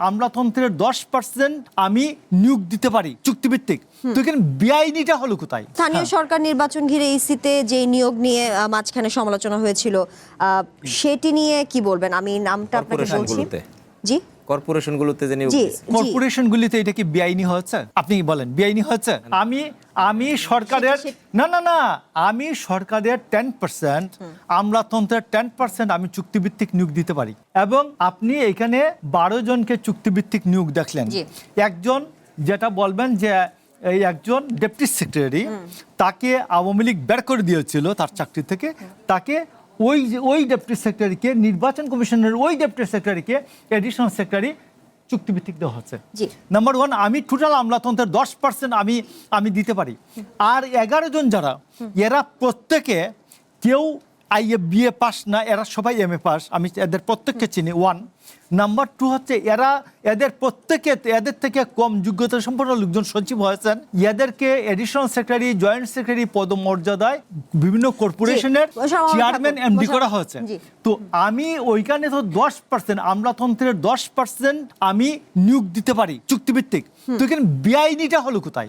আমলাতন্ত্রের 10% আমি নিয়োগ দিতে পারি চুক্তিভিত্তিক। তো এখানে বেআইনিটা হলো কোথায়? স্থানীয় সরকার নির্বাচন ঘিরে ইসিতে যে নিয়োগ নিয়ে মাঝখানে সমালোচনা হয়েছিল, সেটি নিয়ে কি বলবেন? আমি নামটা আপনাকে বলছি। জি, কর্পোরেশনগুলোতে যে নিয়োগ জি, দিয়েছে। কর্পোরেশনগুলিতে এটা কি বেআইনি হচ্ছে? আপনি কি বলেন বেআইনি হচ্ছে? আমি সরকারের না আমি সরকারের 10%, আমলাতন্ত্রের 10% আমি চুক্তিভিত্তিক নিয়োগ দিতে পারি। এবং আপনি এখানে 12 জনকে চুক্তিভিত্তিক নিয়োগ দেখলেন। জি। একজন যেটা বলবেন যে এই একজন ডেপুটি সেক্রেটারি, তাকে আওয়ামী লীগ বের করে দিয়েছিল তার চাকরি থেকে, তাকে ওই ডেপুটি সেক্রেটারিকে, নির্বাচন কমিশনের ওই ডেপুটি সেক্রেটারিকে এডিশনাল সেক্রেটারি চুক্তিভিত্তিক দেওয়া হচ্ছে। নাম্বার 1, আমি টোটাল আমলাতন্ত্রের 10% আমি দিতে পারি। আর 11 জন যারা, এরা প্রত্যেকে কেউ বিএ পাস না, এরা সবাই এমএ পাস, আমি এদের প্রত্যেককে চিনি। 1 নাম্বার 2 হচ্ছে এদের থেকে কম যোগ্যতা সম্পন্ন লোকজন সচিব হয়েছেন। এদেরকে এডিশনাল সেক্রেটারি, জয়েন্ট সেক্রেটারি পদমর্যাদায় বিভিন্ন কর্পোরেশনের চেয়ারম্যান এমডি করা হয়েছে। তো আমি ওইখানে তো 10%, আমলাতন্ত্রের 10% আমি নিয়োগ দিতে পারি চুক্তিভিত্তিক। তো এখানে বেআইনিটা হলো কোথায়?